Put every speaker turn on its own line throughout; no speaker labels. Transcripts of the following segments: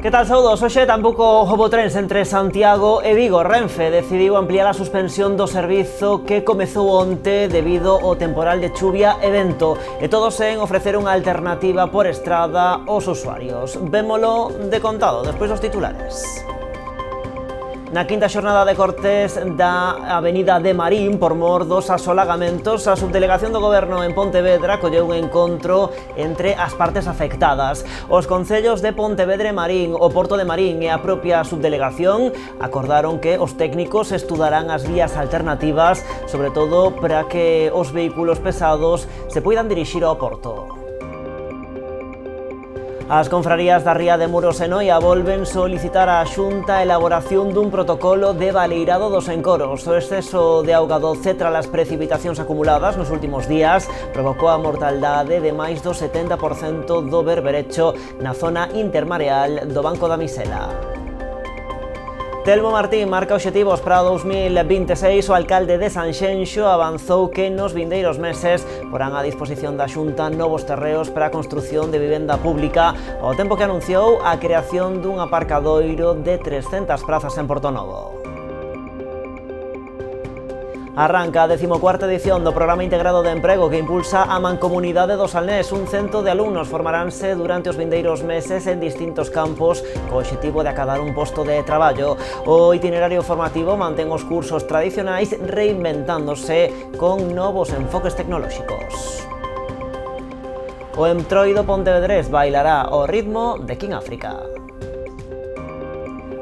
Que tal, saudos? Hoxe tampouco houbo trens entre Santiago e Vigo. Renfe decidiu ampliar a suspensión do servizo que comezou onte debido ao temporal de chuvia e vento, e todos en ofrecer unha alternativa por estrada aos usuarios. Vémolo de contado despois dos titulares. Na quinta xornada de cortes da Avenida de Marín por mor dos asolagamentos, a subdelegación do Goberno en Pontevedra colleu un encontro entre as partes afectadas. Os concellos de Pontevedra e Marín, o Porto de Marín e a propia subdelegación acordaron que os técnicos estudarán as vías alternativas, sobre todo para que os vehículos pesados se poidan dirixir ao Porto. As confrarías da Ría de Muros e Noia volven solicitar á Xunta a elaboración dun protocolo de baleirado dos encoros. O exceso de auga doce tras as precipitacións acumuladas nos últimos días provocou a mortaldade de máis do 70% do berberecho na zona intermareal do Banco da Misela. Telmo Martín marca obxectivos para 2026. O alcalde de Sanxenxo avanzou que nos vindeiros meses porán a disposición da Xunta novos terreos para a construción de vivenda pública, ao tempo que anunciou a creación dun aparcadoiro de 300 prazas en Portonovo. Arranca a 14ª edición do Programa Integrado de Emprego que impulsa a Mancomunidade do Salnés. Un cento de alumnos formaránse durante os vindeiros meses en distintos campos co obxectivo de acadar un posto de traballo. O itinerario formativo mantén os cursos tradicionais reinventándose con novos enfoques tecnolóxicos. O Entroido pontevedrés bailará ao ritmo de King África.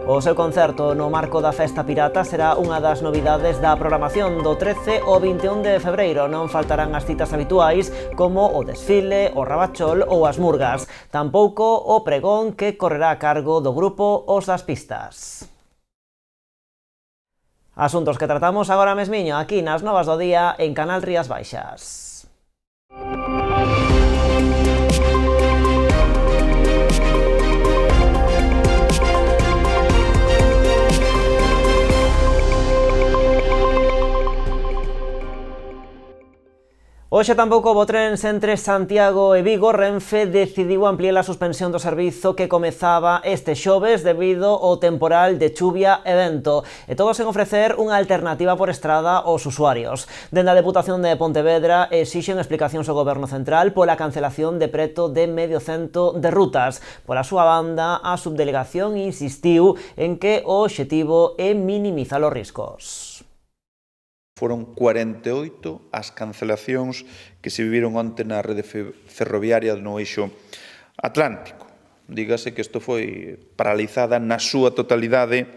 O seu concerto no marco da Festa Pirata será unha das novidades da programación do 13 ao 21 de febreiro. Non faltarán as citas habituais como o desfile, o rabachol ou as murgas. Tampouco o pregón que correrá a cargo do grupo Os das Pistas. Asuntos que tratamos agora mesmiño aquí nas Novas do Día en Canal Rías Baixas. Hoxe tampouco houbo trens entre Santiago e Vigo. Renfe decidiu ampliar a suspensión do servizo que comezaba este xoves debido ao temporal de chuvia e vento, e todos en ofrecer unha alternativa por estrada aos usuarios. Dende a Deputación de Pontevedra exixen explicacións ao Goberno Central pola cancelación de preto de medio cento de rutas. Pola súa banda, a subdelegación insistiu en que o obxectivo é minimizar os riscos.
Foron 48 as cancelacións que se viviron onte na rede ferroviaria no eixo atlántico. Dígase que isto foi paralizada na súa totalidade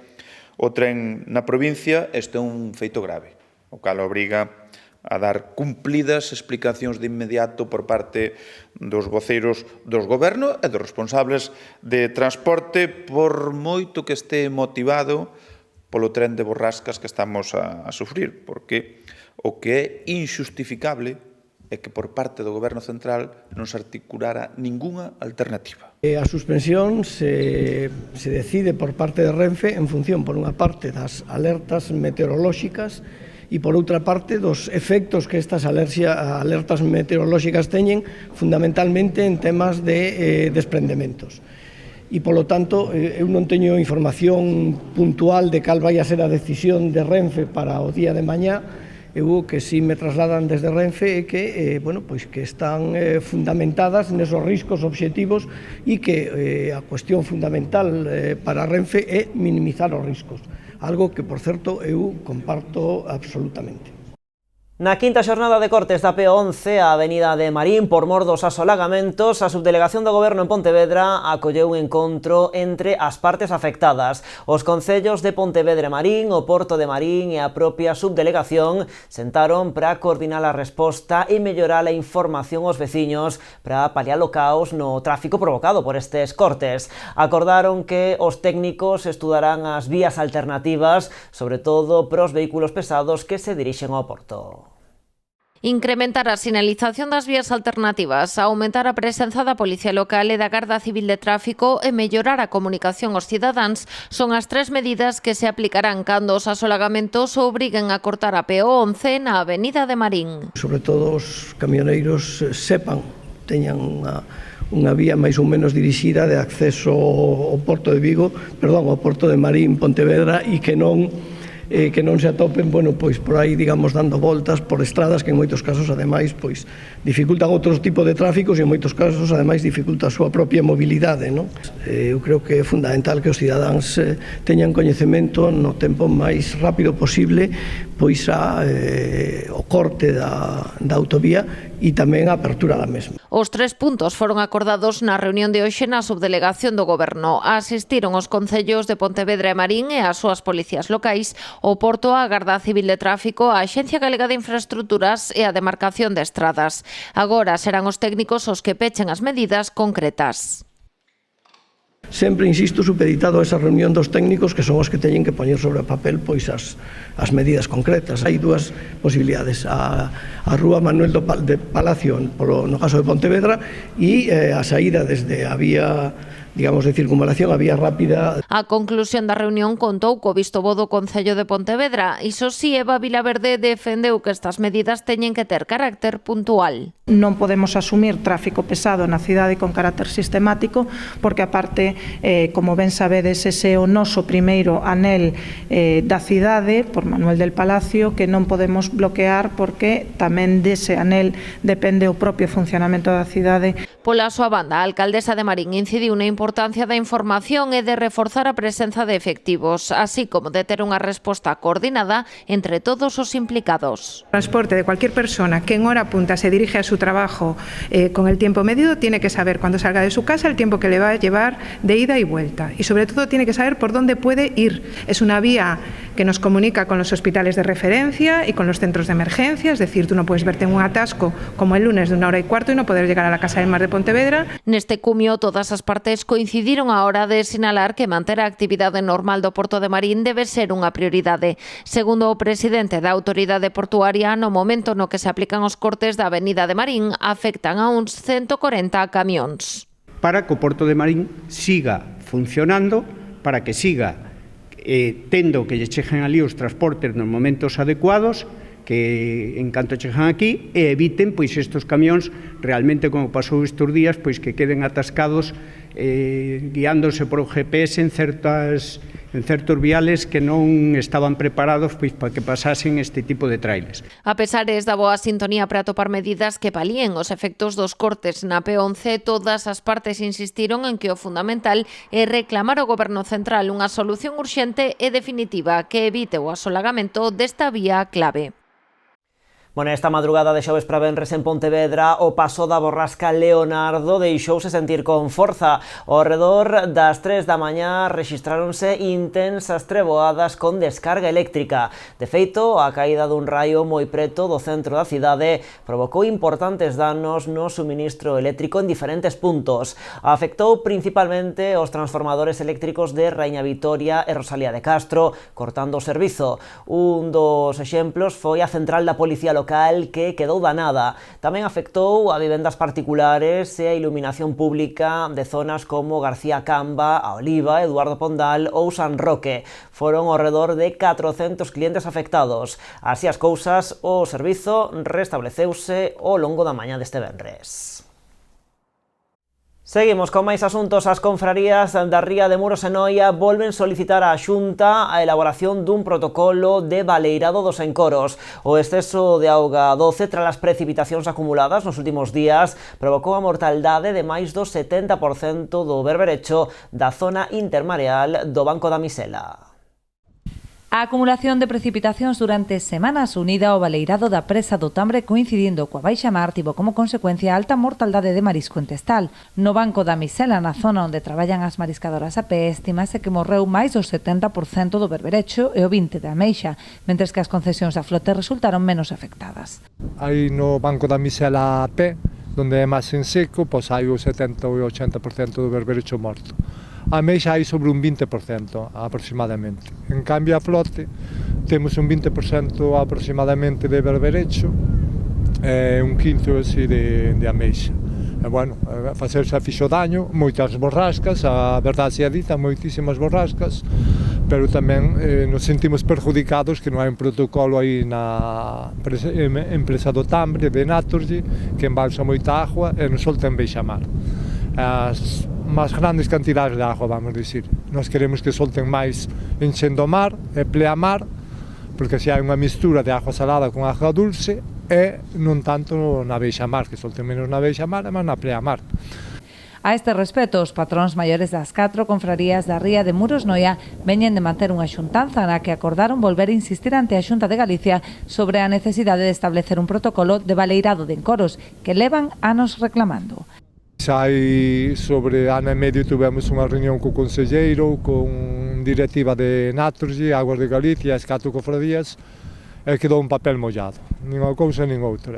o tren na provincia. Este é un feito grave, o cal obriga a dar cumplidas explicacións de inmediato por parte dos voceiros dos gobernos e dos responsables de transporte, por moito que este motivado polo tren de borrascas que estamos a sufrir, porque o que é inxustificable é que por parte do Goberno Central non se articulara ningunha alternativa.
A suspensión se decide por parte de Renfe en función, por unha parte, das alertas meteorolóxicas e, por outra parte, dos efectos que estas alertas meteorolóxicas teñen fundamentalmente en temas de desprendementos. E, polo tanto, eu non teño información puntual de cal vai a ser a decisión de Renfe para o día de mañá. Eu que si me trasladan desde Renfe é que, que están fundamentadas nesos riscos obxectivos e que a cuestión fundamental para Renfe é minimizar os riscos, algo que, por certo, eu comparto absolutamente.
Na quinta xornada de cortes da P11, a Avenida de Marín, por mor dos asolagamentos, a subdelegación do Goberno en Pontevedra acolleu un encontro entre as partes afectadas. Os concellos de Pontevedra e Marín, o Porto de Marín e a propia subdelegación sentaron para coordinar a resposta e mellorar a información aos veciños para paliar o caos no tráfico provocado por estes cortes. Acordaron que os técnicos estudarán as vías alternativas, sobre todo para os vehículos pesados que se dirixen ao Porto.
Incrementar a sinalización das vías alternativas, aumentar a presenza da Policía Local e da Garda Civil de Tráfico e mellorar a comunicación aos cidadáns son as tres medidas que se aplicarán cando os asolagamentos obriguen a cortar a P11 na Avenida de Marín.
Sobre todo os camioneiros sepan, teñan unha vía máis ou menos dirixida de acceso ao Porto de Vigo, perdón, ao Porto de Marín, Pontevedra, e que non se atopen, bueno, pois por aí, digamos, dando voltas por estradas que en moitos casos, ademais, pois dificultan outros tipos de tráficos e en moitos casos, ademais, dificulta a súa propia mobilidade, non? Eu creo que é fundamental que os cidadáns teñan coñecemento no tempo máis rápido posible pois o corte da autovía e tamén a apertura da mesma.
Os 3 puntos foron acordados na reunión de hoxe na subdelegación do Goberno. Asistiron os concellos de Pontevedra e Marín e as súas policías locais, o Porto, a Garda Civil de Tráfico, a Axencia Galega de Infraestructuras e a Demarcación de Estradas. Agora serán os técnicos os que pechen as medidas concretas.
Sempre, insisto, supeditado a esa reunión dos técnicos que son os que teñen que poñer sobre o papel pois as medidas concretas. Hai dúas posibilidades, a Rúa Manuel de Palacio no caso de Pontevedra e a saída desde a vía, digamos, de circunvalación, a vía rápida.
A conclusión da reunión contou co visto bo do Concello de Pontevedra. Iso si, Eva Vilaverde defendeu que estas medidas teñen que ter carácter puntual.
Non podemos asumir tráfico pesado na cidade con carácter sistemático, porque aparte, como ben sabedes, ese é o noso primeiro anel da cidade, por Manuel del Palacio, que non podemos bloquear porque tamén dese anel depende o propio funcionamento da cidade.
Pola súa banda, a alcaldesa de Marín incidiu na importancia da información e de reforzar a presenza de efectivos, así como de ter unha resposta coordinada entre todos os implicados.
El transporte de cualquier persona que en hora punta se dirige a su trabajo con el tiempo medido tiene que saber cuando salga de su casa el tiempo que le va a llevar de ida y vuelta, y sobre todo tiene que saber por dónde puede ir. Es una vía que nos comunica con los hospitales de referencia y con los centros de emergencia, es decir, tú no puedes verte en un atasco como el lunes de 1h15 y no poder llegar a la Casa del Mar de Pontevedra.
Neste cumio, todas as partes coincidiron a hora de sinalar que manter a actividade normal do Porto de Marín debe ser unha prioridade. Segundo o presidente da Autoridade Portuaria, no momento no que se aplican os cortes da Avenida de Marín, afectan a uns 140 camións.
Para que o Porto de Marín siga funcionando, para que siga tendo que lle cheguen ali os transportes nos momentos adecuados, que en canto chegan aquí e eviten pois estes camións realmente, como pasou estes días, pois que queden atascados guiándose por o GPS en certos viales que non estaban preparados pois para que pasasen este tipo de trailers.
A pesares da boa sintonía para atopar medidas que palíen os efectos dos cortes na P11, todas as partes insistiron en que o fundamental é reclamar ao Goberno Central unha solución urxente e definitiva que evite o asolagamento desta vía clave.
Bueno, esta madrugada de xoves para venres en Pontevedra, o paso da borrasca Leonardo deixouse sentir con forza. Ao redor das 3 da mañá rexistráronse intensas treboadas con descarga eléctrica. De feito, a caída dun raio moi preto do centro da cidade provocou importantes danos no suministro eléctrico en diferentes puntos. Afectou principalmente os transformadores eléctricos de Raíña Vitoria e Rosalía de Castro, cortando o servizo. Un dos exemplos foi a central da Policía Local que quedou danada. Tamén afectou a vivendas particulares e a iluminación pública de zonas como García Camba, a Oliva, Eduardo Pondal ou San Roque. Foron ao redor de 400 clientes afectados. Así as cousas, o servizo restableceuse ao longo da mañá deste venres. Seguimos con máis asuntos. As confrarías da Ría de Muros e Noia volven solicitar á Xunta a elaboración dun protocolo de baleirado dos encoros. O exceso de auga doce tras as precipitacións acumuladas nos últimos días provocou a mortaldade de máis do 70% do berberecho da zona intermareal do Banco da Misela.
A acumulación de precipitacións durante semanas unida ao baleirado da presa do Tambre coincidindo coa baixa mar tivo como consecuencia a alta mortaldade de marisco en Testal. No Banco da Misela, na zona onde traballan as mariscadoras a pé, estimase que morreu máis do 70% do berberecho e o 20% de ameixa, mentres que as concesións a flote resultaron menos afectadas.
Aí no Banco da Misela a pé, onde é máis en seco, pois hai o 70 ou 80% do berberecho morto. A ameixa hai sobre un 20% aproximadamente. En cambio a flote temos un 20% aproximadamente de berberecho e un 15% así de ameixa. E bueno, facerse fixo daño, moitas borrascas, a verdade se dita, moitísimas borrascas, pero tamén nos sentimos perjudicados que non hai un protocolo aí na empresa do Tambre, de Naturgy, que embalsa moita agua e non solten beixamar. as máis grandes cantidades de agua, vamos dicir. Nós queremos que solten máis enchendo o mar e pleamar, porque se hai unha mistura de agua salada con agua dulce e non tanto na beixamar, que solten menos na beixamar e máis na pleamar.
A este respecto, os patróns maiores das 4 confrarías da ría de Muros Noia veñen de manter unha xuntanza na que acordaron volver a insistir ante a Xunta de Galicia sobre a necesidade de establecer un protocolo de baleirado de encoros que levan anos reclamando.
Hai sobre ano e medio tivemos unha reunión co conselleiro, con directiva de Naturgy, Aguas de Galicia, as 4 cofradías, e quedou un papel mollado, nin unha cousa nin outra.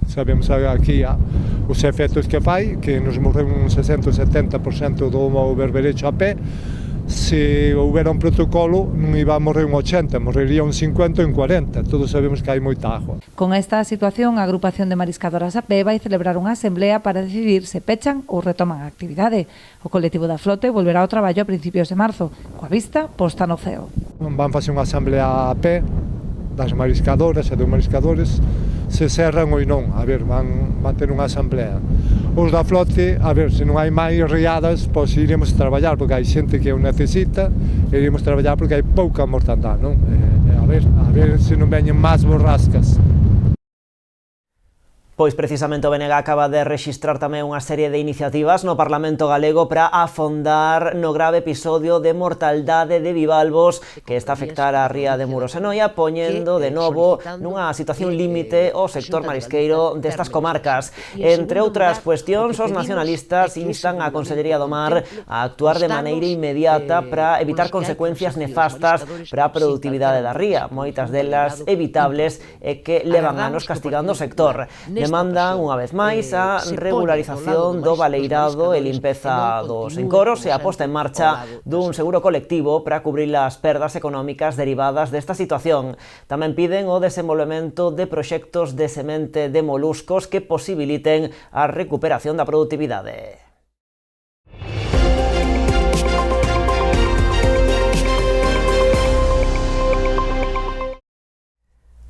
Sabemos aquí os efectos que fai, que nos morreu un 60-70% do berberecho a pé. Se houbera un protocolo non iba a morrer un 80, morrería un 50 ou un 40. Todos sabemos que hai moita agua.
Con esta situación, a agrupación de mariscadoras a pé vai celebrar unha asamblea para decidir se pechan ou retoman a actividade. O colectivo da flote volverá ao traballo a principios de marzo, coa vista posta no ceo.
Van facer unha asamblea a pé das mariscadoras e dos mariscadores, se cerran ou non, a ver, van ter unha asamblea. Os da flote, a ver, se non hai máis riadas, pois iremos traballar, porque hai xente que o necesita, e iremos traballar porque hai pouca mortandad, non? A ver se non veñen máis borrascas.
Pois precisamente o BNG acaba de rexistrar tamén unha serie de iniciativas no Parlamento galego para afondar no grave episodio de mortaldade de bivalvos que está a afectar a ría de Muros e Noia, poñendo de novo nunha situación límite o sector marisqueiro destas comarcas. Entre outras cuestións, os nacionalistas instan á Consellería do Mar a actuar de maneira inmediata para evitar consecuencias nefastas para a produtividade da ría, moitas delas evitables e que levan anos castigando o sector. Demandan unha vez máis a regularización do baleirado e limpeza dos encoros e a posta en marcha dun seguro colectivo para cubrir as perdas económicas derivadas desta situación. Tamén piden o desenvolvemento de proxectos de semente de moluscos que posibiliten a recuperación da produtividade.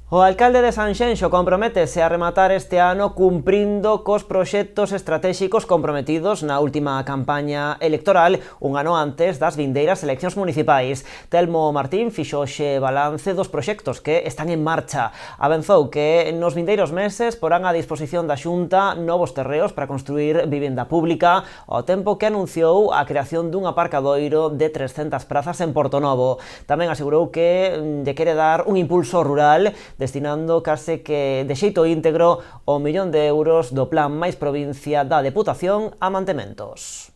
O alcalde de Sanxenxo comprométese a rematar este ano cumprindo cos proxectos estratéxicos comprometidos na última campaña electoral un ano antes das vindeiras eleccións municipais. Telmo Martín fixo hoxe balance dos proxectos que están en marcha. Avanzou que nos vindeiros meses porán a disposición da Xunta novos terreos para construir vivenda pública, ao tempo que anunciou a creación dun aparcadoiro de 300 prazas en Portonovo. Tamén asegurou que lle quere dar un impulso rural, destinando case que de xeito íntegro o 1 millón de euros do Plan máis Provincia da Deputación a mantementos.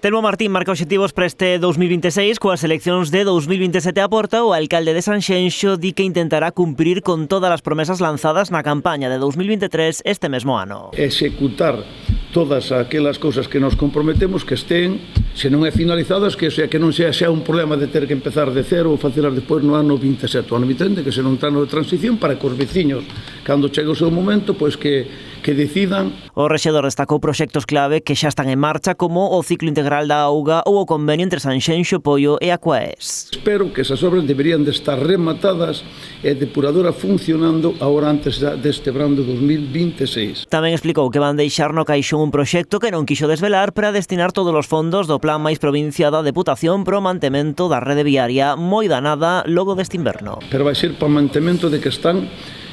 Telmo Martín marca obxectivos para este 2026 coas eleccións de 2027 a porta. O alcalde de Sanxenxo di que intentará cumprir con todas as promesas lanzadas na campaña de 2023 este mesmo ano.
Executar todas aquelas cousas que nos comprometemos que estén, se non é finalizadas, que non sea xa un problema de ter que empezar de cero ou facelas despois no ano 27. O ano 27, que se non está no de transición para que os veciños, cando chegue o seu momento, pois que decidan.
O rexedor destacou proxectos clave que xa están en marcha, como o ciclo integral da auga ou o convenio entre Sanxenxo, Poio e Aquaes.
Espero que esas obras deberían de estar rematadas e a depuradora funcionando agora antes deste verán de 2026.
Tamén explicou que van deixar no caixón un proxecto que non quixo desvelar para destinar todos os fondos do Plan máis Provincia da Deputación pro mantemento da rede viaria moi danada logo deste inverno.
Pero vai ser para o mantemento de que están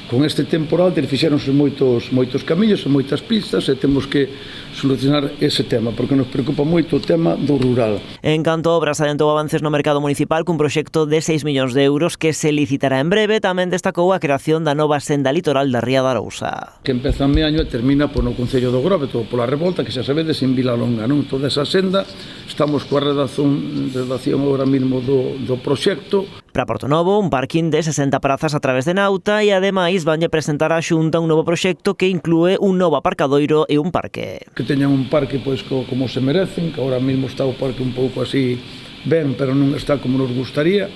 con este temporal, fixéronse moitos camiños e moitas pistas e temos que solucionar ese tema, porque nos preocupa moito o tema do rural.
En canto a obras, adentou avances no mercado municipal cun proxecto de 6 millóns de euros que se licitará en breve. Tamén destacou a creación da nova senda litoral da Ría da Arousa.
Que empeza en Meaño e termina no Concello do Grove, todo pola Revolta, que xa sabedes en Vilalonga, non? Toda esa senda, estamos coa redacción agora mesmo do proxecto.
Para Portonovo, un parking de 60 prazas a través de Nauta e ademais vanlle presentar á Xunta un novo proxecto que inclúe un novo aparcadoiro e un parque.
Que teñan un parque pois como se merecen, que agora mesmo está o parque un pouco así ben, pero non está como nos gustaría,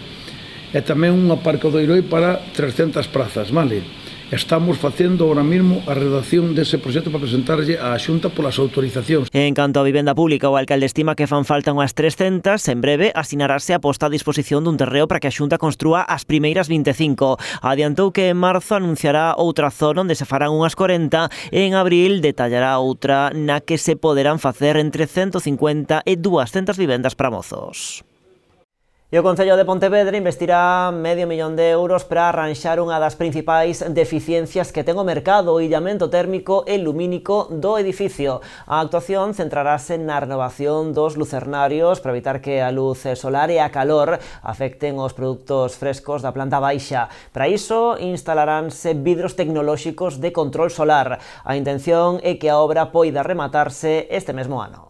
e tamén un aparcadoiro para 300 prazas, vale? Estamos facendo ahora mesmo a redacción dese proxecto para presentarlle á Xunta polas autorizacións.
En canto a vivenda pública, o alcalde estima que fan falta unhas 300, en breve asinarase a posta a disposición dun terreo para que a Xunta construa as primeiras 25. Adiantou que en marzo anunciará outra zona onde se farán unhas 40 e en abril detallará outra na que se poderán facer entre 150 e 200 vivendas para mozos. E o Concello de Pontevedra investirá €500.000 para arranxar unha das principais deficiencias que ten o mercado, o illamento térmico e lumínico do edificio. A actuación centrarase na renovación dos lucernarios para evitar que a luz solar e a calor afecten os produtos frescos da planta baixa. Para iso, instalaránse vidros tecnolóxicos de control solar. A intención é que a obra poida rematarse este mesmo ano.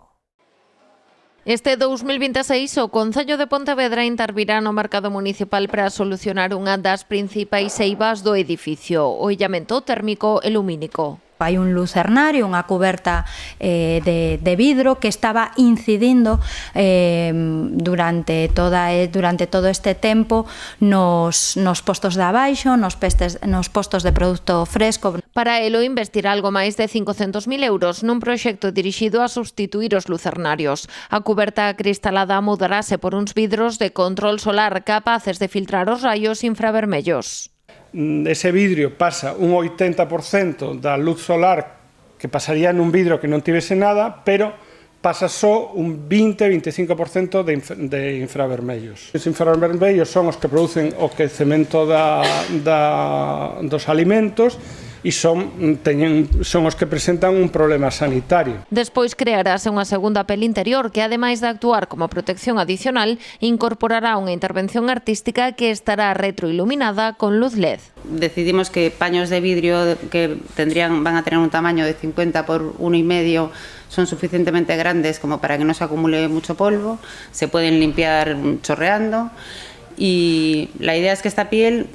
Este 2026 o Concello de Pontevedra intervirá no mercado municipal para solucionar unha das principais eivas do edificio, o illamento térmico e lumínico.
Hai un lucernario, unha cuberta de vidro que estaba incidindo durante todo este tempo nos postos de abaixo, nos postos de produto fresco.
Para elo investirá algo máis de €500.000 nun proxecto dirixido a substituir os lucernarios. A cuberta cristalada mudarase por uns vidros de control solar capaces de filtrar os raios infravermellos.
Ese vidrio pasa un 80% da luz solar que pasaría nun vidro que non tivese nada, pero pasa só un 20-25% de infravermellos. Os infravermellos son os que producen o quecemento dos alimentos e son os que presentan un problema sanitario.
Despois crearase unha segunda pel interior que, ademais de actuar como protección adicional, incorporará unha intervención artística que estará retroiluminada con luz LED.
Decidimos que paños de vidrio que van a tener un tamaño de 50 por 1,5 son suficientemente grandes como para que no se acumule mucho polvo, se pueden limpiar chorreando y la idea es que esta piel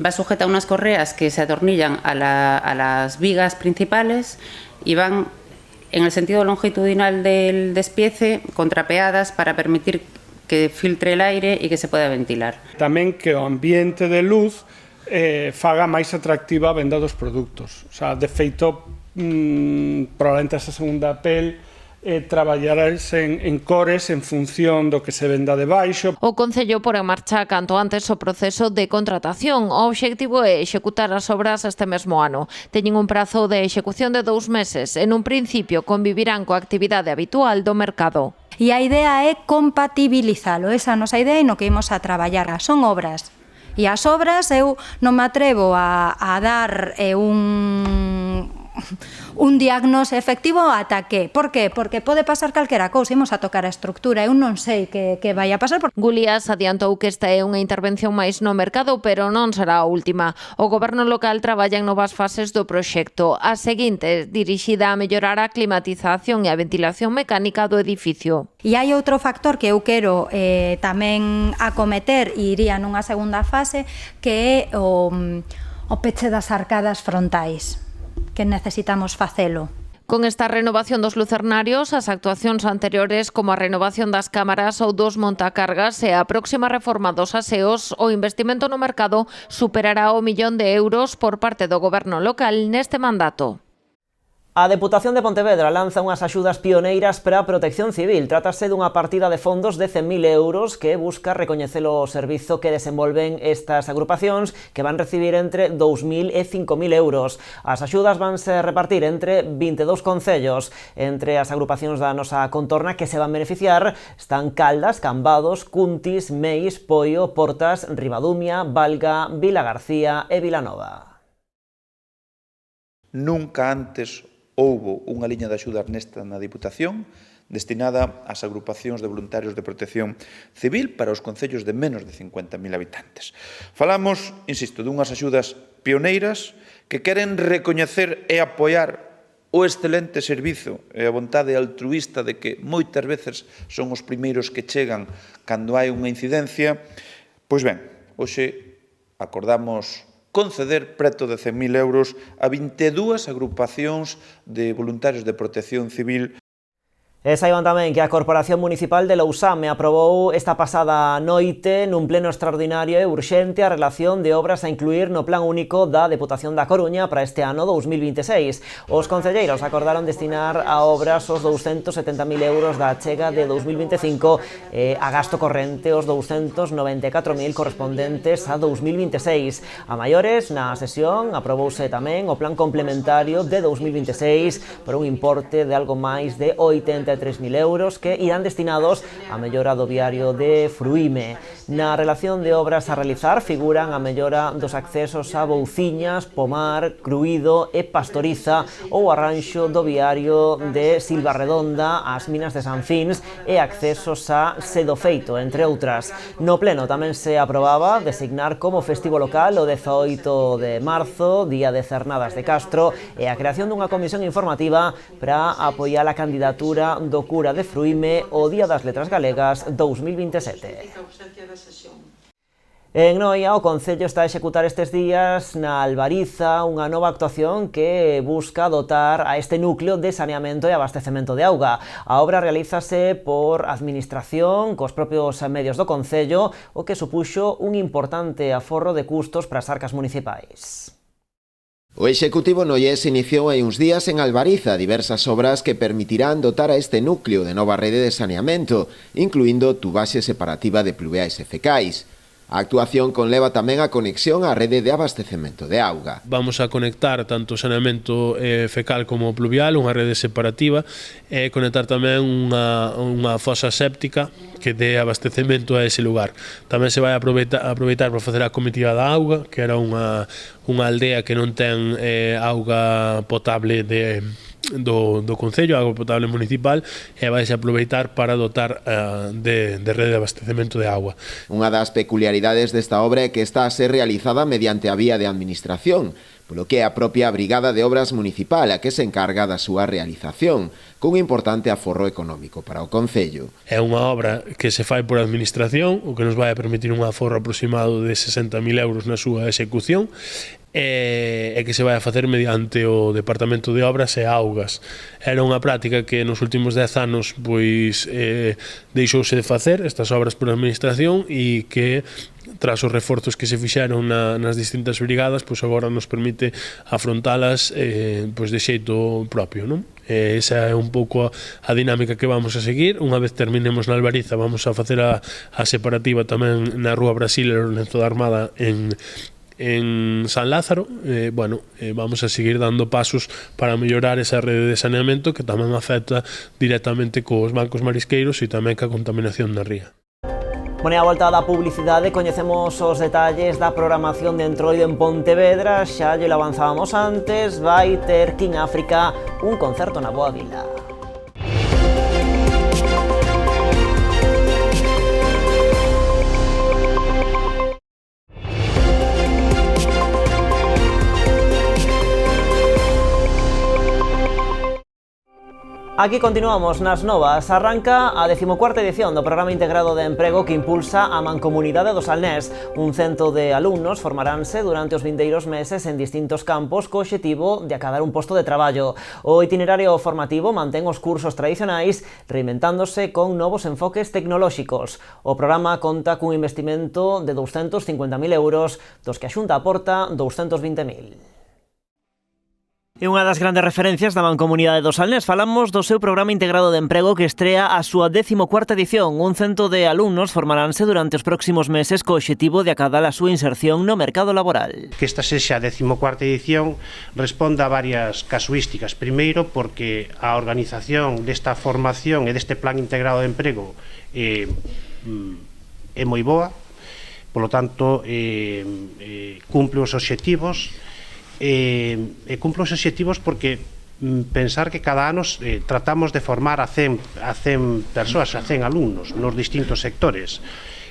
va sujeta a unas correas que se atornillan a las vigas principales y van en el sentido longitudinal del despiece contrapeadas para permitir que filtre el aire e que se poda ventilar.
Tamén que o ambiente de luz faga máis atractiva a venda dos produtos. O sea, de feito, probablemente esa segunda pel traballarase en cores en función do que se venda debaixo.
O Concello por en marcha canto antes o proceso de contratación. O obxectivo é executar as obras este mesmo ano. Teñen un prazo de execución de 2 meses. En un principio convivirán coa actividade habitual do mercado.
E a idea é compatibilizalo. Esa é a nosa idea e no que imos a traballar. Son obras. E as obras eu non me atrevo a dar un diagnose efectivo ata que. Por qué? Porque pode pasar calquera cousa, imos a tocar a estructura, eu non sei que vai a pasar.
Gulías adiantou que esta é unha intervención máis no mercado, pero non será a última. O goberno local traballa en novas fases do proxecto. A seguinte, dirixida a mellorar a climatización e a ventilación mecánica do edificio.
E hai outro factor que eu quero tamén acometer e iría nunha segunda fase, que é o peche das arcadas frontais, que necesitamos facelo.
Con esta renovación dos lucernarios, as actuacións anteriores como a renovación das cámaras ou dos montacargas e a próxima reforma dos aseos, o investimento no mercado superará o €1.000.000 por parte do goberno local neste mandato.
A Deputación de Pontevedra lanza unhas axudas pioneiras para a protección civil. Trátase dunha partida de fondos de €100.000 que busca recoñecer o servizo que desenvolven estas agrupacións, que van recibir entre €2.000 e €5.000. As axudas vanse repartir entre 22 concellos. Entre as agrupacións da nosa contorna que se van beneficiar están Caldas, Cambados, Cuntis, Meis, Poio, Portas, Ribadumia, Valga, Vilagarcía e Vilanova.
Nunca antes houbo unha liña de axudas nesta na Diputación destinada ás agrupacións de voluntarios de protección civil para os concellos de menos de 50.000 habitantes. Falamos, insisto, dunhas axudas pioneiras que queren recoñecer e apoiar o excelente servizo e a vontade altruísta de que moitas veces son os primeiros que chegan cando hai unha incidencia. Pois ben, hoxe acordamos conceder preto de €100.000 a 22 agrupacións de voluntarios de protección civil.
E saiban tamén que a Corporación Municipal de Lousame aprobou esta pasada noite nun pleno extraordinario e urxente a relación de obras a incluir no Plan Único da Deputación da Coruña para este ano 2026. Os concelleiros acordaron destinar a obras os 270.000 euros da achega de 2025 e a gasto corrente os 294.000 correspondentes a 2026. A maiores, na sesión aprobouse tamén o Plan Complementario de 2026 por un importe de algo máis de 83.000 euros que irán destinados a mellora do viario de Fruíme. Na relación de obras a realizar figuran a mellora dos accesos a Bouciñas, Pomar, Cruído e Pastoriza ou o arranxo do viario de Silva Redonda, as minas de San Fins e accesos a Sedofeito, entre outras. No pleno tamén se aprobaba designar como festivo local o 18 de marzo, Día de Cernadas de Castro, e a creación dunha comisión informativa para apoiar a candidatura do cura de Fruíme o Día das Letras Galegas 2027. En Noia, o Concello está a executar estes días na Albariza unha nova actuación que busca dotar a este núcleo de saneamento e abastecemento de auga. A obra realízase por administración cos propios medios do Concello, o que supuxo un importante aforro de custos para as arcas municipais.
O Executivo noiés iniciou hai uns días en Albariza diversas obras que permitirán dotar a este núcleo de nova rede de saneamento, incluindo tubaxe separativa de pluviais e fecais. A actuación conleva tamén a conexión á rede de abastecemento de auga.
Vamos a conectar tanto saneamento fecal como pluvial, unha rede separativa, e conectar tamén unha fosa séptica que dé abastecemento a ese lugar. Tamén se vai aproveitar para facer a comitiva da auga, que era unha aldea que non ten auga potable do Concello, auga potable municipal, e vai se aproveitar para dotar de rede de abastecemento de auga.
Unha das peculiaridades desta obra é que está a ser realizada mediante a vía de administración, polo que é a propia Brigada de Obras Municipal a que se encarga da súa realización, cun importante aforro económico para o Concello.
É unha obra que se fai por administración, o que nos vai a permitir un aforro aproximado de 60.000 euros na súa execución, e que se vai a facer mediante o Departamento de Obras e Augas. Era unha práctica que nos últimos 10 anos pois deixouse de facer estas obras por administración e que tras os reforzos que se fixeron nas distintas brigadas, pois agora nos permite afrontalas pois de xeito propio, non? Esa é un pouco a dinámica que vamos a seguir. Unha vez terminemos na Albariza, vamos a facer a separativa tamén na Rúa Brasil e Lorenzo da Armada en San Lázaro. Vamos a seguir dando pasos para mellorar esa rede de saneamento que tamén afecta directamente cos bancos marisqueiros e tamén ca contaminación na ría.
Bueno, e a volta da publicidade coñecemos os detalles da programación de Entroido en Pontevedra. Xa lle avanzábamos antes, vai ter King África un concerto na Boa Vila. Aquí continuamos nas novas. Arranca a 14ª edición do Programa Integrado de Emprego que impulsa a Mancomunidade do Salnés. Un cento de alumnos formaránse durante os vindeiros meses en distintos campos co obxectivo de acadar un posto de traballo. O itinerario formativo mantén os cursos tradicionais reinventándose con novos enfoques tecnolóxicos. O programa conta cun investimento de 250.000 euros, dos que a Xunta aporta 220.000. E unha das grandes referencias da Mancomunidade do Salnés. Falamos do seu Programa Integrado de Emprego que estrea a súa 14ª edición. Un cento de alumnos formaránse durante os próximos meses co obxectivo de acadar a súa inserción no mercado laboral.
Que esta sexa a 14ª edición responda a varias casuísticas. Primeiro, porque a organización desta formación e deste Plan Integrado de Emprego é moi boa, polo tanto cumple os obxectivos. Cumplo os obxectivos porque pensar que cada ano tratamos de formar a 100 persoas, a 100 alumnos nos distintos sectores,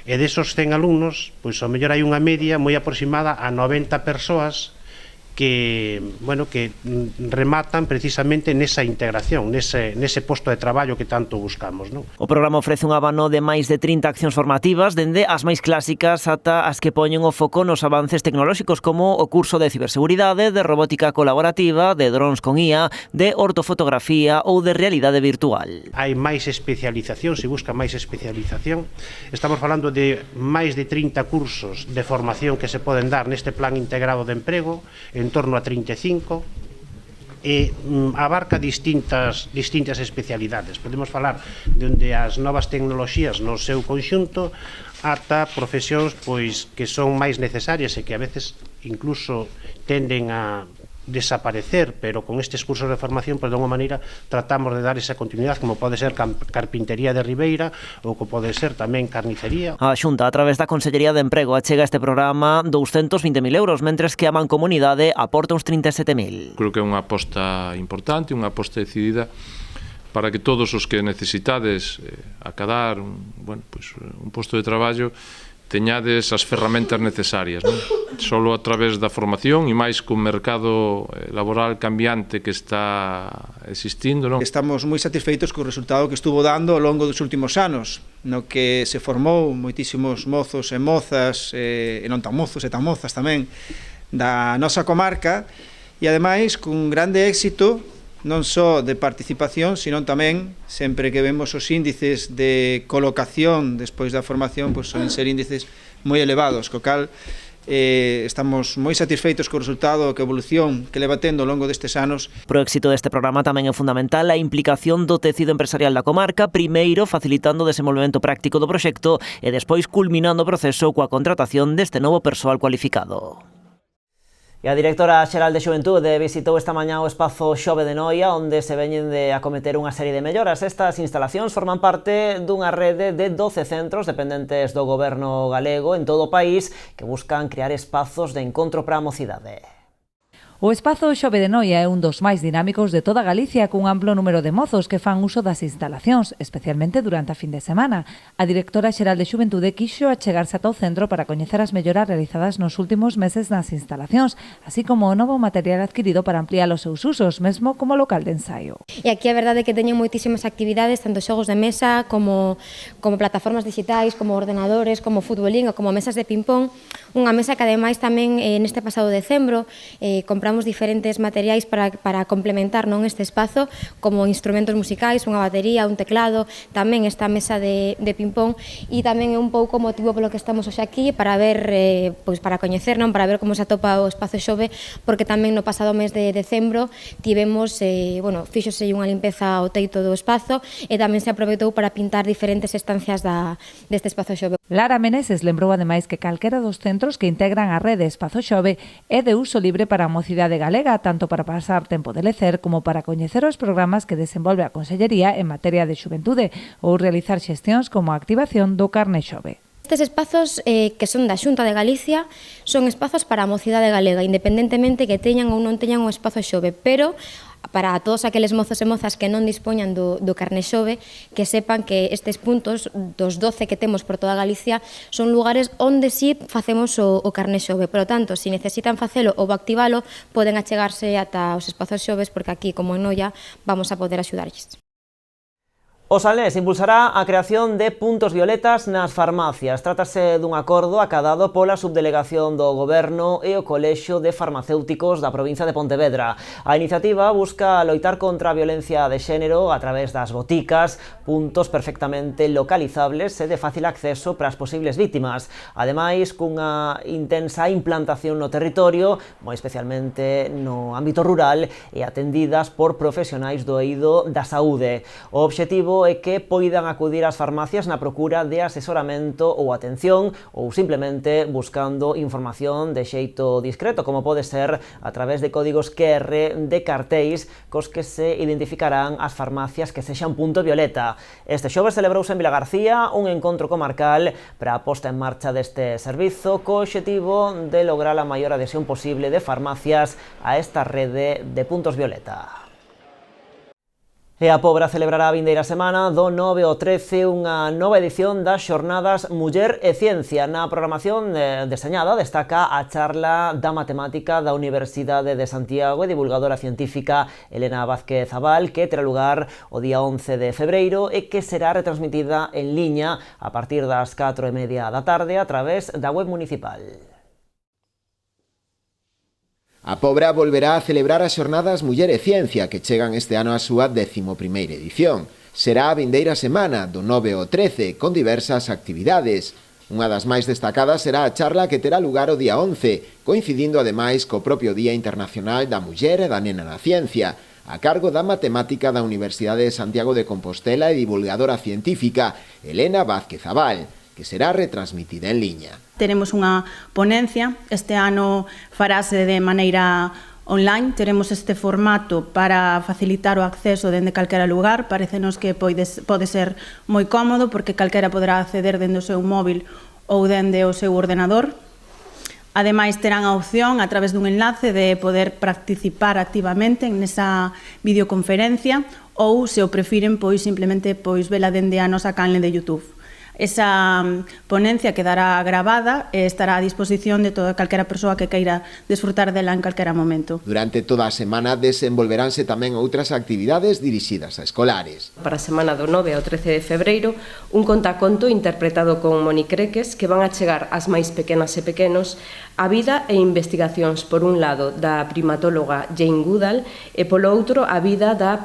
e desos 100 alumnos, pois ao mellor hai unha media moi aproximada a 90 persoas que rematan precisamente nesa integración, nese posto de traballo que tanto buscamos, non?
O programa ofrece un abano de máis de 30 accións formativas, dende as máis clásicas ata as que poñen o foco nos avances tecnolóxicos, como o curso de ciberseguridade, de robótica colaborativa, de drons con IA, de ortofotografía ou de realidade virtual.
Hai máis especialización, se busca máis especialización. Estamos falando de máis de 30 cursos de formación que se poden dar neste plan integrado de emprego, en torno a 35, e abarca distintas especialidades. Podemos falar de as novas tecnoloxías no seu conxunto ata profesións que son máis necesarias e que a veces incluso tenden a desaparecer, pero con estes cursos de formación, de alguma maneira, tratamos de dar esa continuidade, como pode ser carpintería de Ribeira ou que pode ser tamén carnicería.
A Xunta, a través da Consellería de Emprego, achega este programa 220.000 euros, mentres que a Mancomunidade aporta uns 37.000.
Creo que é unha aposta importante, unha aposta decidida para que todos os que necesitades acadar un posto de traballo teñades as ferramentas necesarias, non? Solo a través da formación e máis con mercado laboral cambiante que está existindo, non?
Estamos moi satisfeitos co resultado que estuvo dando ao longo dos últimos anos, no que se formou moitísimos mozos e mozas, e non tan mozos e tan mozas tamén, da nosa comarca, e ademais cun grande éxito non só de participación, sino tamén, sempre que vemos os índices de colocación despois da formación, son ser índices moi elevados, co cal estamos moi satisfeitos co resultado, que evolución que leva tendo ao longo destes anos.
Pro éxito deste programa tamén é fundamental a implicación do tecido empresarial da comarca, primeiro facilitando o desenvolvemento práctico do proxecto e despois culminando o proceso coa contratación deste novo persoal cualificado. E a directora xeral de Xuventude visitou esta mañá o espazo Xove de Noia, onde se veñen de acometer unha serie de melloras. Estas instalacións forman parte dunha rede de 12 centros dependentes do goberno galego en todo o país que buscan crear espazos de encontro para a mocidade.
O espazo Xove de Noia é un dos máis dinámicos de toda Galicia, cun amplo número de mozos que fan uso das instalacións, especialmente durante a fin de semana. A directora xeral de Xuventude quixo achegarse ata o centro para coñecer as melloras realizadas nos últimos meses nas instalacións, así como o novo material adquirido para ampliar os seus usos, mesmo como local de ensaio.
E aquí a verdade é que teñen moitísimas actividades, tanto xogos de mesa como plataformas digitais, como ordenadores, como futbolín ou como mesas de ping-pong. Unha mesa que ademais tamén neste pasado decembro compramos diferentes materiais para complementar este espazo, como instrumentos musicais, unha batería, un teclado, tamén esta mesa de ping-pong, e tamén é un pouco motivo polo que estamos hoxe aquí, para ver, para coñecer, para ver como se atopa o espazo Xove, porque tamén no pasado mes de decembro tivemos, fíxose unha limpeza ao teito do espazo e tamén se aproveitou para pintar diferentes estancias deste espazo Xove.
Lara Meneses lembrou ademais que calquera dos centros que integran a rede Espazo Xove é de uso libre para a mocidade galega, tanto para pasar tempo de lecer como para coñecer os programas que desenvolve a Consellería en materia de xuventude ou realizar xestións como a activación do Carné Xove.
Estes espazos que son da Xunta de Galicia son espazos para a mocidade galega, independentemente que teñan ou non teñan un espazo Xove, pero para todos aqueles mozos e mozas que non dispoñan do Carné Xove, que sepan que estes puntos, dos 12 que temos por toda Galicia, son lugares onde sí facemos o Carné Xove. Por lo tanto, se necesitan facelo ou activalo, poden achegarse ata os espazos Xoves, porque aquí, como en Noia, vamos a poder axudarlles.
O Salnés impulsará a creación de puntos violetas nas farmacias. Trátase dun acordo acadado pola Subdelegación do Goberno e o Colexio de Farmacéuticos da provincia de Pontevedra. A iniciativa busca loitar contra a violencia de xénero a través das boticas, puntos perfectamente localizables e de fácil acceso para as posibles vítimas. Ademais, cunha intensa implantación no territorio, moi especialmente no ámbito rural, e atendidas por profesionais do eido da saúde. O obxectivo é que poidan acudir ás farmacias na procura de asesoramento ou atención, ou simplemente buscando información de xeito discreto, como pode ser a través de códigos QR de cartéis cos que se identificarán as farmacias que sexan punto violeta. Este xoves celebrouse en Vilagarcía un encontro comarcal para a posta en marcha deste servizo, co obxectivo de lograr a maior adhesión posible de farmacias a esta rede de puntos violeta. E a Pobra celebrará a vindeira semana do 9 ao 13 unha nova edición das Xornadas Muller e Ciencia. Na programación deseñada destaca a charla da matemática da Universidade de Santiago e divulgadora científica Elena Vázquez Abal, que terá lugar o día 11 de febreiro e que será retransmitida en liña a partir das 4:30 da tarde a través da web municipal.
A Pobra volverá a celebrar as Xornadas Muller e Ciencia, que chegan este ano á súa 11ª edición. Será a vindeira semana, do 9 ao 13, con diversas actividades. Unha das máis destacadas será a charla que terá lugar o día 11, coincidindo ademais co propio Día Internacional da Muller e da Nena na Ciencia, a cargo da matemática da Universidade de Santiago de Compostela e divulgadora científica Elena Vázquez Abal, que será retransmitida en liña.
Teremos unha ponencia, este ano farase de maneira online, teremos este formato para facilitar o acceso dende calquera lugar, parecenos que pode ser moi cómodo porque calquera poderá acceder dende o seu móvil ou dende o seu ordenador. Ademais, terán a opción, a través dun enlace, de poder participar activamente nesa videoconferencia ou, se o prefiren, simplemente vela dende a nosa canle de YouTube. Esa ponencia quedará grabada e estará a disposición de toda calquera persoa que queira desfrutar dela en calquera momento.
Durante toda a semana desenvolveránse tamén outras actividades dirixidas a escolares.
Para a semana do 9 ao 13 de febreiro, un contaconto interpretado con Moni Creques que van a chegar ás máis pequenas e pequenos a vida e investigacións, por un lado, da primatóloga Jane Goodall e polo outro a vida da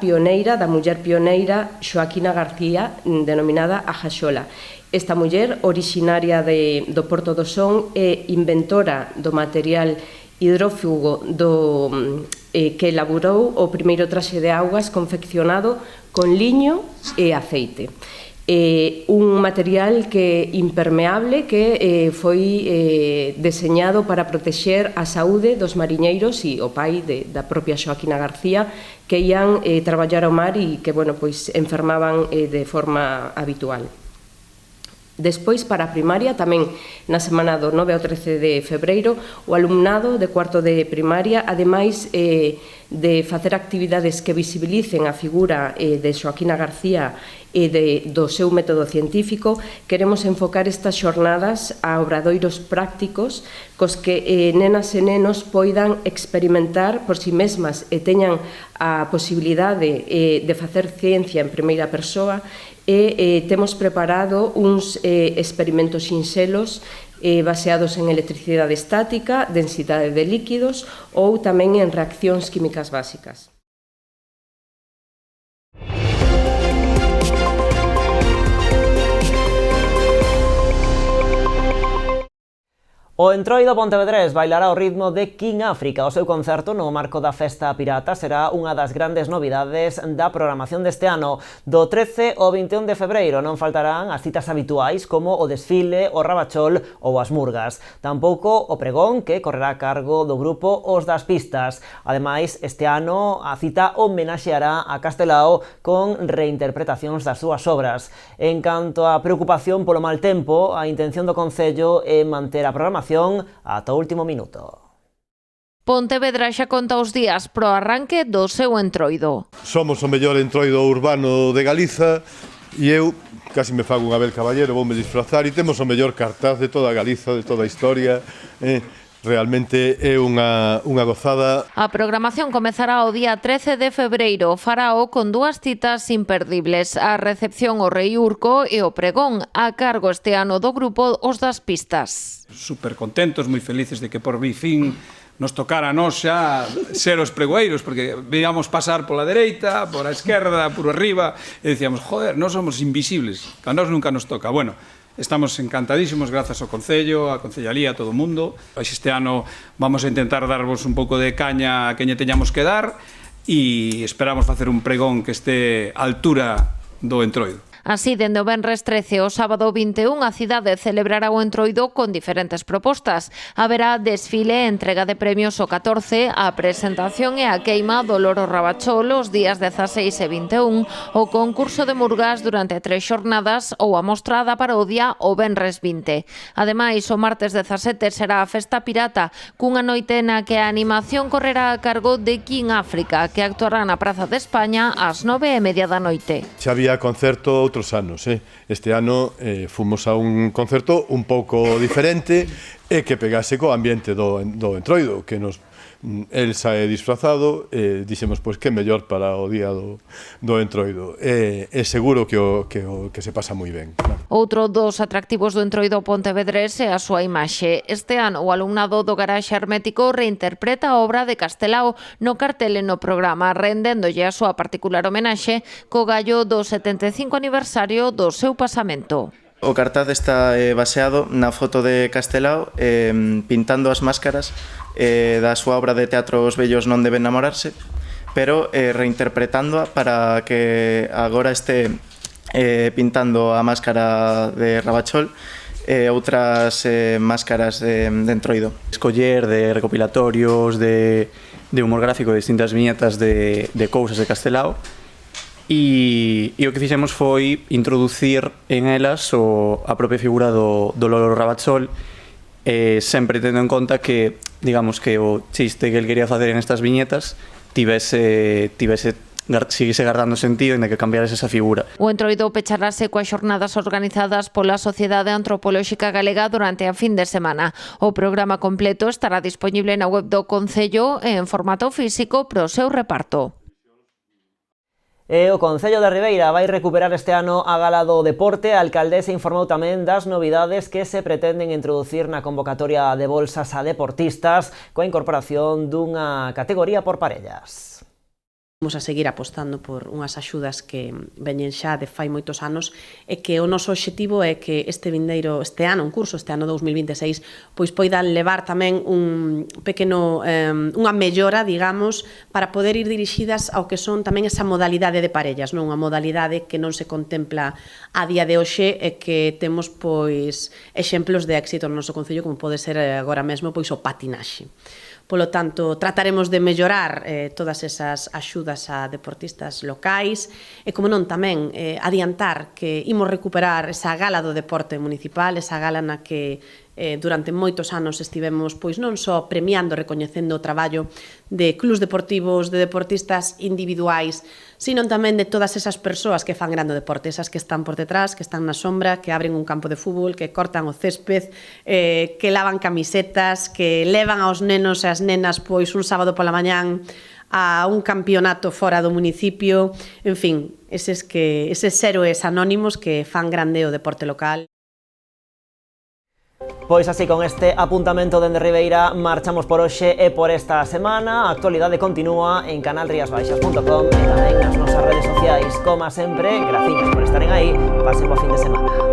muller pioneira Xoaquina García, denominada a Jaxola. Esta muller, originaria do Porto do Son, é inventora do material hidrófugo que elaborou o primeiro traxe de augas confeccionado con liño e aceite. Un material que impermeable que foi deseñado para protexer a saúde dos mariñeiros e o pai da propia Xoaquina García, que ian traballar ao mar e que enfermaban de forma habitual. Despois, para a primaria, tamén na semana do 9 ao 13 de febreiro, o alumnado de cuarto de primaria, ademais de facer actividades que visibilicen a figura de Xoaquina García e do seu método científico, queremos enfocar estas xornadas a obradoiros prácticos cos que nenas e nenos poidan experimentar por si mesmas e teñan a posibilidade de facer ciencia en primeira persoa. E temos preparado uns experimentos sinxelos baseados en electricidade estática, densidade de líquidos ou tamén en reaccións químicas básicas.
O Entroido Pontevedrés bailará ao ritmo de King África. O seu concerto no marco da Festa Pirata será unha das grandes novidades da programación deste ano. Do 13 ao 21 de febreiro non faltarán as citas habituais como o desfile, o rabachol ou as murgas. Tampouco o pregón, que correrá a cargo do grupo Os das Pistas. Ademais, este ano a cita homenaxeará a Castelao con reinterpretacións das súas obras. En canto á preocupación polo mal tempo, a intención do Concello é manter a programación ata o último minuto.
Pontevedra xa conta os días pro arranque do seu Entroido.
Somos o mellor entroido urbano de Galiza e eu casi me fago un Abel Caballero, voume disfrazar e temos o mellor cartaz de toda Galiza, de toda a historia. Realmente é unha gozada.
A programación comezará o día 13 de febreiro. Farao con dúas citas imperdibles: a recepción ao Rei Urco e o pregón, a cargo este ano do grupo Os das Pistas.
Super contentos, moi felices de que por fin nos tocara a nós xa ser os pregoeiros, porque veíamos pasar pola dereita, por a esquerda, por arriba, e dicíamos, joder, nós somos invisibles, que a nós nunca nos toca. Bueno, estamos encantadísimos, grazas ao Concello, a Concellalía, a todo o mundo. Este ano vamos a intentar darvos un pouco de caña a quen lle teñamos que dar e esperamos facer un pregón que este á altura do Entroido.
Así, dende o venres 13 ao sábado 21, a cidade celebrará o Entroido con diferentes propostas. Haberá desfile e entrega de premios o 14, a presentación e a queima do Loro Rabachol os días 16 e 21, o concurso de murgas durante 3 xornadas ou a mostra da parodia o venres 20. Ademais, o martes 17 será a Festa Pirata, cunha noite na que a animación correrá a cargo de King África, que actuará na Praza de España ás 9:30 da noite.
Xa había concerto outros anos, Este ano fomos a un concerto un pouco diferente e que pegase co ambiente do Entroido, que nos el sae disfrazado, dixemos, pois, que mellor para o día do Entroido. É seguro que se pasa moi ben.
Outro dos atractivos do Entroido pontevedrés é a súa imaxe. Este ano, o alumnado do Garaxe Hermético reinterpreta a obra de Castelao no cartel e no programa, rendéndolle a súa particular homenaxe co gallo do 75 aniversario do seu pasamento.
O cartaz está baseado na foto de Castelao pintando as máscaras da súa obra de teatro Os vellos non deben namorarse, pero reinterpretándoa para que agora este pintando a máscara de Rabachol e outras máscaras de Entroido. Escoller de recopilatorios de humor gráfico de distintas viñetas de cousas de Castelao. E o que fixemos foi introducir en elas a propia figura do Loro Rabachol, sempre tendo en conta que, digamos, que o chiste que el quería facer en estas viñetas seguise guardando sentido en que cambiares esa figura.
O Entroido pecharase coas xornadas organizadas pola Sociedade Antropolóxica Galega durante a fin de semana. O programa completo estará disponible na web do Concello en formato físico pro seu reparto.
E o Concello de Ribeira vai recuperar este ano a Gala do Deporte. A alcaldesa informou tamén das novidades que se pretenden introducir na convocatoria de bolsas a deportistas coa incorporación dunha categoría por parellas.
Vamos a seguir apostando por unhas axudas que veñen xa de fai moitos anos e que o noso obxectivo é que este ano 2026, pois poidan levar tamén unha mellora, digamos, para poder ir dirixidas ao que son tamén esa modalidade de parellas, non? Unha modalidade que non se contempla a día de hoxe e que temos pois exemplos de éxito no noso concello, como pode ser agora mesmo pois o patinaxe. Polo tanto, trataremos de mellorar todas esas axudas a deportistas locais e, como non, tamén adiantar que imos recuperar esa gala do deporte municipal, esa gala na que durante moitos anos estivemos pois non só premiando, recoñecendo o traballo de clubs deportivos, de deportistas individuais, sino tamén de todas esas persoas que fan grande o deporte, esas que están por detrás, que están na sombra, que abren un campo de fútbol, que cortan o césped, que lavan camisetas, que levan aos nenos e as nenas pois un sábado pola mañán a un campeonato fora do municipio, en fin, eses héroes anónimos que fan grande o deporte local.
Pois así, con este apuntamento dende Ribeira, marchamos por hoxe e por esta semana. A actualidade continúa en canalriasbaixas.com e tamén nas nosas redes sociais. Como sempre, graciñas por estaren aí. Pasen bo fin de semana.